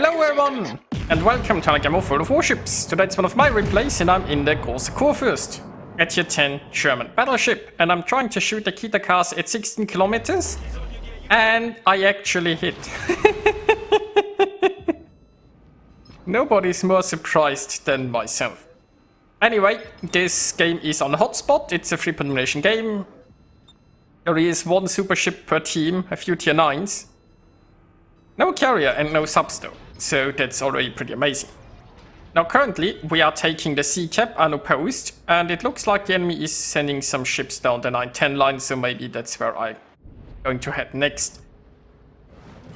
Hello everyone, and welcome to another game of World of Warships. Today it's one of my replays and I'm in the Kurfürst at your 10 German battleship. And I'm trying to shoot the Kita cars at 16 kilometers. And I actually hit. Nobody's more surprised than myself. Anyway, this game is on hotspot. It's a 3-point elimination game. There is one super ship per team, a few tier 9s. No carrier and no subs though, so that's already pretty amazing. Now currently we are taking the sea cap unopposed, and it looks like the enemy is sending some ships down the 9-10 line, so maybe that's where I'm going to head next.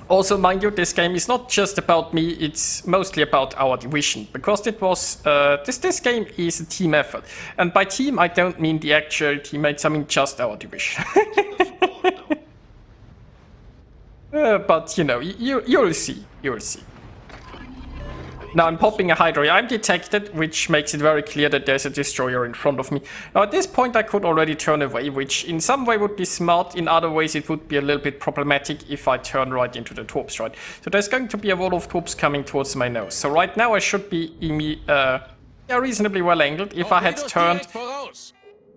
Also, mind you, this game is not just about me, it's mostly about our division, because it was this game is a team effort, and by team I don't mean the actual teammates, I mean just our division. But you know, you'll see, you'll see. Now I'm popping a Hydra. I'm detected, which makes it very clear that there's a destroyer in front of me. Now at this point I could already turn away, which in some way would be smart, in other ways it would be a little bit problematic if I turn right into the torps, right? So there's going to be a wall of torps coming towards my nose. So right now I should be reasonably well angled. If I had turned...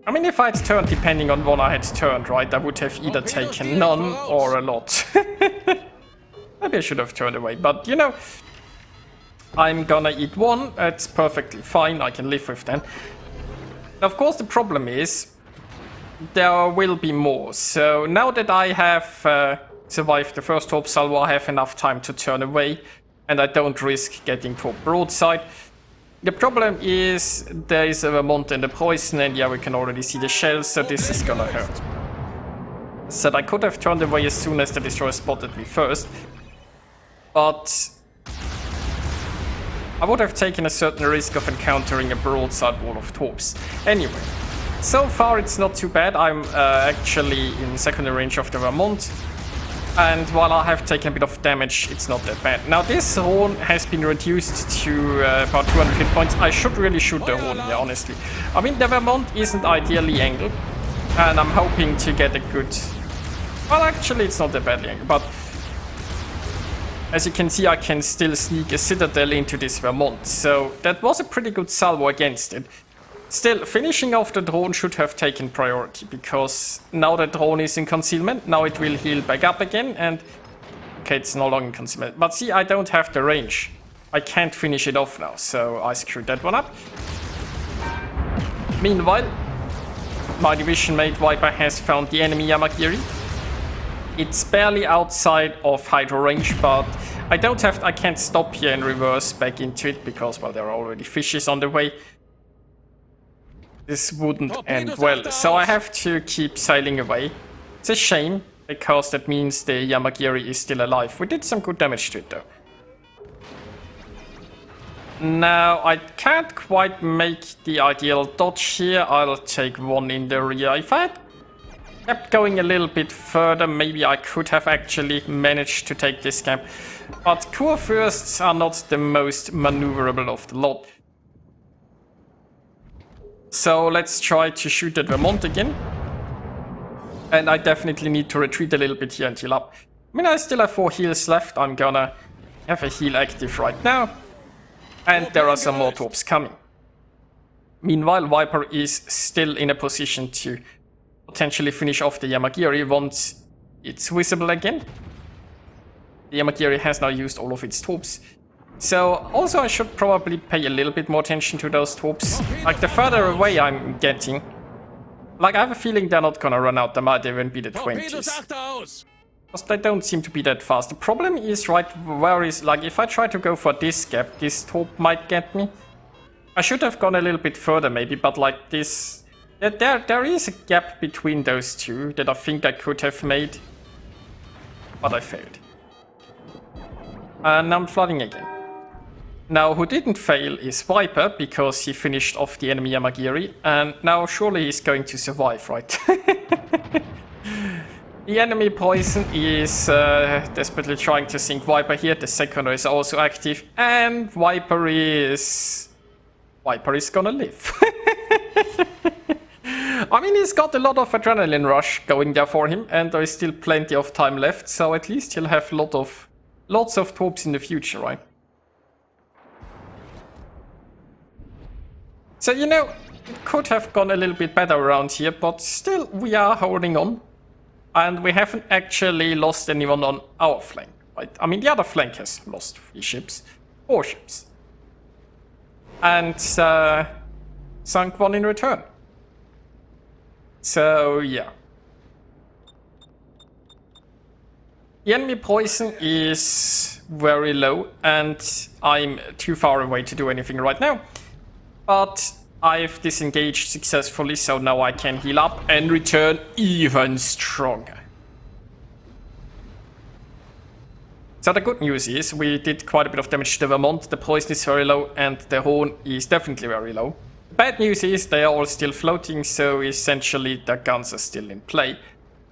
I mean, if I had turned, depending on what I had turned, right, I would have either taken none or a lot. Maybe I should have turned away, but you know, I'm gonna eat one, it's perfectly fine, I can live with that. Of course, the problem is, there will be more, so now that I have survived the first torp salvo, I have enough time to turn away, and I don't risk getting torp broadside. The problem is there is a Vermont and a poison, and yeah, we can already see the shells, so this is gonna hurt. So I could have turned away as soon as the destroyer spotted me first, but I would have taken a certain risk of encountering a broadside wall of torps. Anyway, so far it's not too bad. I'm actually in secondary range of the Vermont. And while I have taken a bit of damage, it's not that bad. Now this horn has been reduced to about 200 hit points. I should really shoot the horn here, honestly. I mean, the Vermont isn't ideally angled, and I'm hoping to get a good... Well, actually, it's not that badly angled, but... As you can see, I can still sneak a Citadel into this Vermont, so that was a pretty good salvo against it. Still, finishing off the drone should have taken priority, because now the drone is in concealment, now it will heal back up again, and... Okay, it's no longer in concealment. But see, I don't have the range. I can't finish it off now, so I screwed that one up. Meanwhile, my division mate Viper has found the enemy Yamagiri. It's barely outside of Hydro range, but I can't stop here and reverse back into it, because, well, there are already fishes on the way. This wouldn't end well, so I have to keep sailing away. It's a shame, because that means the Yamagiri is still alive. We did some good damage to it, though. Now, I can't quite make the ideal dodge here. I'll take one in the rear. If I had kept going a little bit further, maybe I could have actually managed to take this camp. But Kurfürsts are not the most maneuverable of the lot. So let's try to shoot at Vermont again. And I definitely need to retreat a little bit here and heal up. I mean, I still have 4 heals left. I'm gonna have a heal active right now. And there are some more torps coming. Meanwhile, Viper is still in a position to potentially finish off the Yamagiri once it's visible again. The Yamagiri has now used all of its torps. So, also I should probably pay a little bit more attention to those torps. Like, the further away I'm getting, like, I have a feeling they're not gonna run out, they might even be the 20s. Because they don't seem to be that fast. The problem is, right, where is, like, if I try to go for this gap, this torp might get me. I should have gone a little bit further maybe, but like this... There is a gap between those two that I think I could have made. But I failed. And I'm flooding again. Now, who didn't fail is Viper, because he finished off the enemy Yamagiri, and now surely he's going to survive, right? The enemy poison is desperately trying to sink Viper here, the seconder is also active, and Viper is gonna live. I mean, he's got a lot of adrenaline rush going there for him, and there is still plenty of time left, so at least he'll have lots of torps in the future, right? So, you know, it could have gone a little bit better around here, but still we are holding on. And we haven't actually lost anyone on our flank, right? I mean, the other flank has lost 3 ships, warships. And sunk 1 in return. So, yeah. The enemy poison is very low, and I'm too far away to do anything right now. But I've disengaged successfully, so now I can heal up and return even stronger. So the good news is we did quite a bit of damage to the Vermont, the poison is very low, and the Rhone is definitely very low. The bad news is they are all still floating, so essentially the guns are still in play,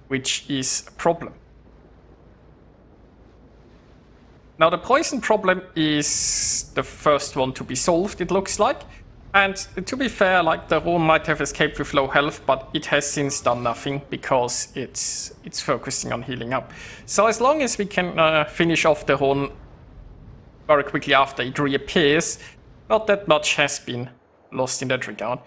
which is a problem. Now the poison problem is the first one to be solved, it looks like. And to be fair, like, the Rhone might have escaped with low health, but it has since done nothing because it's focusing on healing up. So as long as we can finish off the Rhone very quickly after it reappears, not that much has been lost in that regard.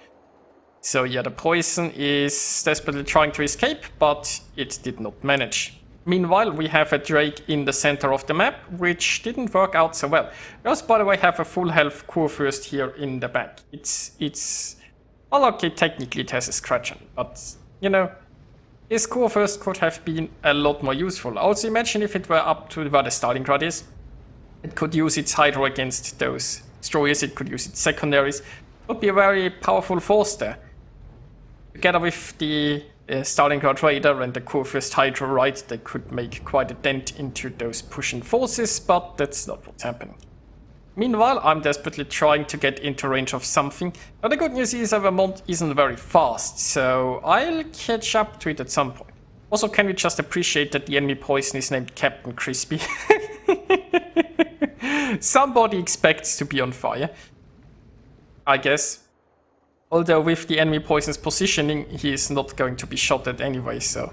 So yeah, the poison is desperately trying to escape, but it did not manage. Meanwhile, we have a Drake in the center of the map, which didn't work out so well. We also, by the way, have a full health Kurfürst here in the back. Well, okay, technically it has a scratch on it, but, you know, this Kurfürst could have been a lot more useful. Also, imagine if it were up to where the Stalingrad is. It could use its Hydro against those destroyers, it could use its secondaries. It would be a very powerful force there. Together with the Stalingrad Raider and the Kurfürst Hydro, right, they could make quite a dent into those pushing forces, but that's not what's happening. Meanwhile, I'm desperately trying to get into range of something. Now the good news is that Vermont isn't very fast, so I'll catch up to it at some point. Also, can we just appreciate that the enemy poison is named Captain Crispy? Somebody expects to be on fire, I guess. Although with the enemy poison's positioning, he is not going to be shot at anyway, so...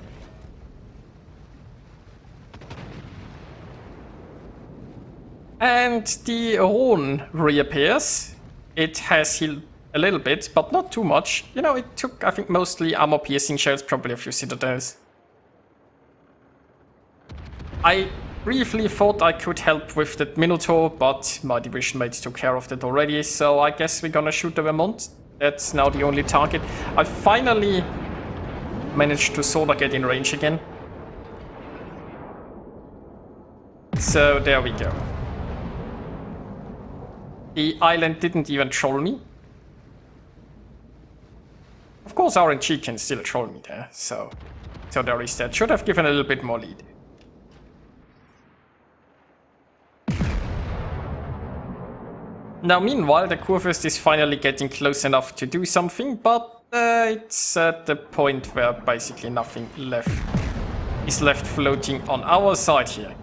And the Rhone reappears. It has healed a little bit, but not too much. You know, it took, I think, mostly armor-piercing shells, probably a few citadels. I briefly thought I could help with that Minotaur, but my division mates took care of that already, so I guess we're gonna shoot the Vermont. That's now the only target. I finally managed to sort of get in range again. So there we go. The island didn't even troll me. Of course RNG can still troll me there, so there is that. Should have given a little bit more lead. Now, meanwhile, the Kurfürst is finally getting close enough to do something, but it's at the point where basically nothing is left floating on our side here.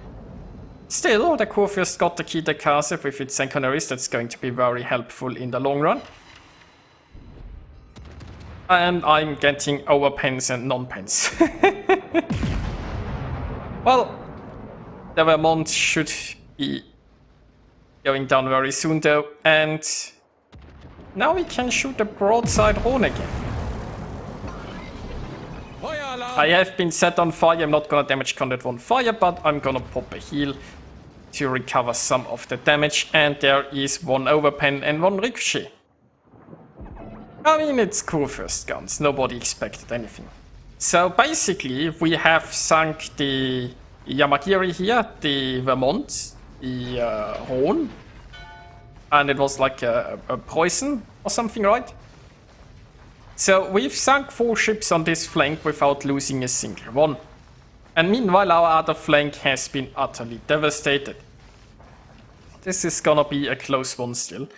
Still, the Kurfürst got the key to Kase with its secondaries. That's going to be very helpful in the long run. And I'm getting overpens and non-pens. Well, the Vermont should be going down very soon though, and now we can shoot the broadside Rhone again. I have been set on fire. I'm not gonna damage content one fire, but I'm gonna pop a heal to recover some of the damage, and there is one overpen and one ricochet. I mean, it's Kurfürst guns, nobody expected anything. So basically we have sunk the Yamagiri here, the Vermont, the Rhone, and it was like a poison or something, right? So we've sunk 4 ships on this flank without losing a single one. And meanwhile our other flank has been utterly devastated. This is gonna be a close one still.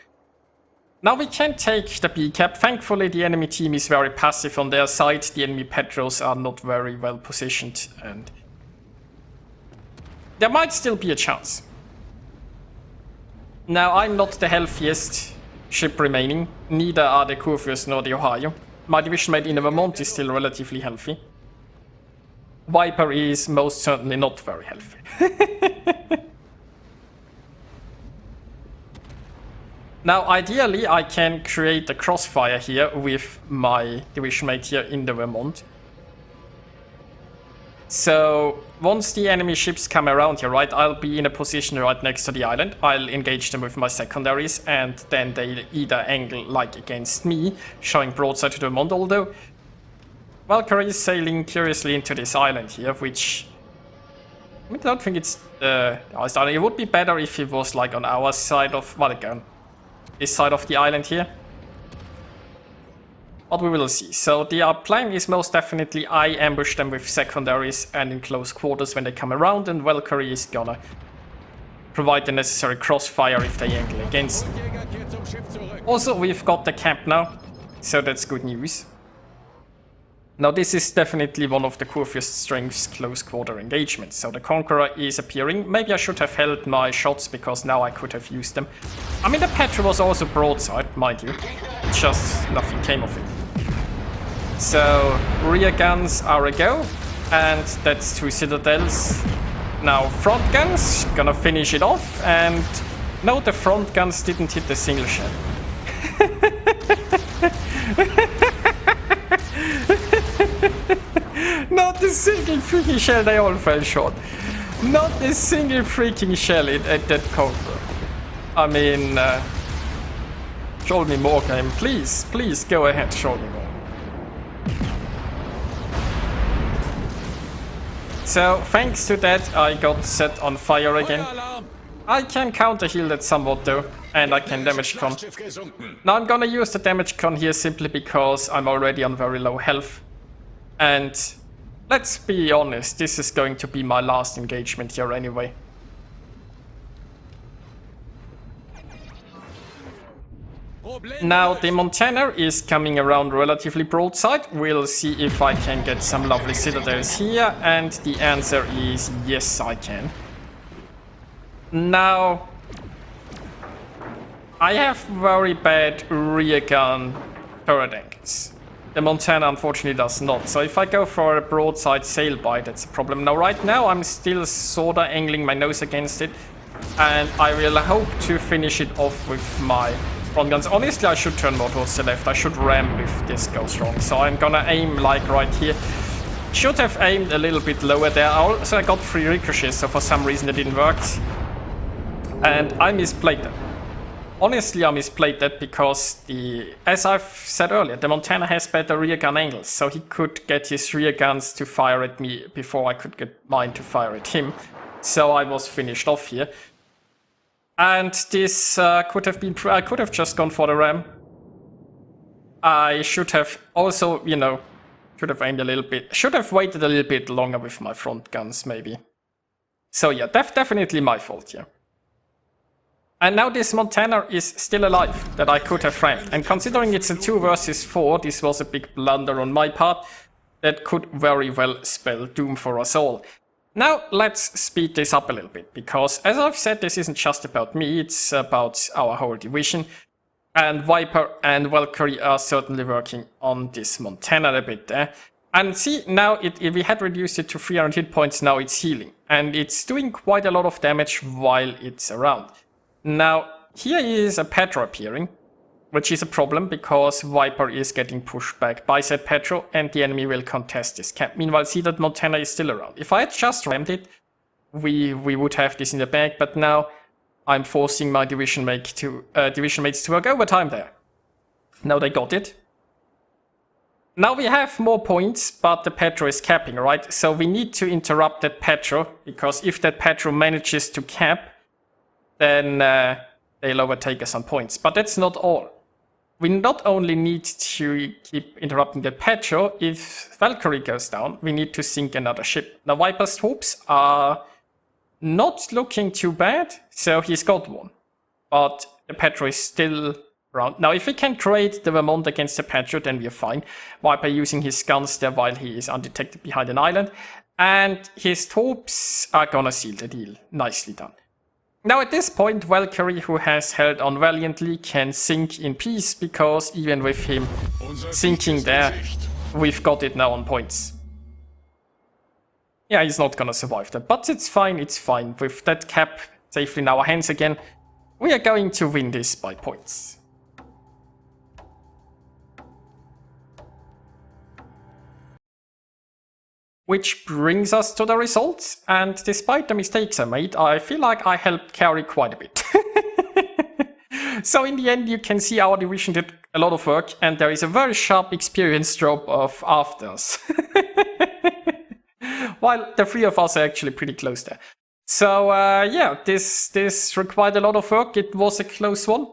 Now we can take the B-cap. Thankfully the enemy team is very passive on their side. The enemy patrols are not very well positioned, and there might still be a chance. Now, I'm not the healthiest ship remaining, neither are the Kurfürst nor the Ohio. My division mate in the Vermont is still relatively healthy. Viper is most certainly not very healthy. Now, ideally, I can create a crossfire here with my division mate here in the Vermont. So, once the enemy ships come around here, right, I'll be in a position right next to the island. I'll engage them with my secondaries, and then they'll either angle like against me, showing broadside to the Vermont, although Valkyrie is sailing curiously into this island here, which I don't think it's it would be better if it was like on our side of, well, again, this side of the island here. But we will see. So the plan is most definitely I ambush them with secondaries and in close quarters when they come around, and Valkyrie is gonna provide the necessary crossfire if they angle against me. Also, we've got the camp now, so that's good news. Now this is definitely one of the Kurfürst's strengths, close quarter engagements. So the Conqueror is appearing. Maybe I should have held my shots because now I could have used them. I mean, the Petra was also broadside, mind you. Just nothing came of it. So rear guns are a go, and that's 2 citadels. Now front guns, gonna finish it off, and no, the front guns didn't hit the single shell. Not a single freaking shell, they all fell short. Not a single freaking shell at that Conqueror. I mean, show me more game, please, please go ahead, show me more. So, thanks to that, I got set on fire again. I can counter heal that somewhat though, and I can damage con. Now I'm gonna use the damage con here simply because I'm already on very low health. And let's be honest, this is going to be my last engagement here anyway. Now the Montana is coming around relatively broadside. We'll see if I can get some lovely citadels here, and the answer is yes, I can. Now I have very bad rear gun turret angles. The Montana unfortunately does not, so if I go for a broadside sail by, that's a problem. Now right now I'm still sorta angling my nose against it, and I will hope to finish it off with my front guns. Honestly, I should turn more towards the left. I should ram if this goes wrong, so I'm gonna aim like right here. Should have aimed a little bit lower there. Also I got 3 ricochets, so for some reason it didn't work. And I misplayed that. Honestly, I misplayed that because as I've said earlier, the Montana has better rear gun angles, so he could get his rear guns to fire at me before I could get mine to fire at him. So I was finished off here. And this could have been, I could have just gone for the ram. I should have also, you know, should have aimed a little bit, should have waited a little bit longer with my front guns maybe. So yeah, definitely my fault here. And now this Montana is still alive, that I could have rammed. And considering it's a 2 versus 4, this was a big blunder on my part. That could very well spell doom for us all. Now let's speed this up a little bit, because as I've said, this isn't just about me, it's about our whole division. And Viper and Valkyrie are certainly working on this Montana a bit there. And see, now if we had reduced it to 300 hit points, now it's healing. And it's doing quite a lot of damage while it's around. Now, here is a Petra appearing, which is a problem because Viper is getting pushed back by said Petra and the enemy will contest this camp. Meanwhile, see that Montana is still around. If I had just rammed it, we would have this in the bag, but now I'm forcing my division mates to work overtime there. Now they got it. Now we have more points, but the Petra is capping, right? So we need to interrupt that Petra, because if that Petra manages to cap, then they'll overtake us on points. But that's not all. We not only need to keep interrupting the Petra, if Valkyrie goes down, we need to sink another ship. Now Viper's troops are not looking too bad, so he's got one. But the Petra is still around. Now if we can create the Vermont against the Petra, then we're fine. Viper using his guns there while he is undetected behind an island. And his troops are gonna seal the deal. Nicely done. Now at this point, Valkyrie, who has held on valiantly, can sink in peace, because even with him sinking there, we've got it now on points. Yeah, he's not gonna survive that, but it's fine, it's fine. With that cap safely in our hands again, we are going to win this by points. Which brings us to the results, and despite the mistakes I made, I feel like I helped carry quite a bit. So in the end, you can see our division did a lot of work, and there is a very sharp experience drop of after us. While the three of us are actually pretty close there. So yeah, this required a lot of work. It was a close one.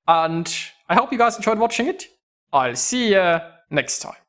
And I hope you guys enjoyed watching it. I'll see you next time.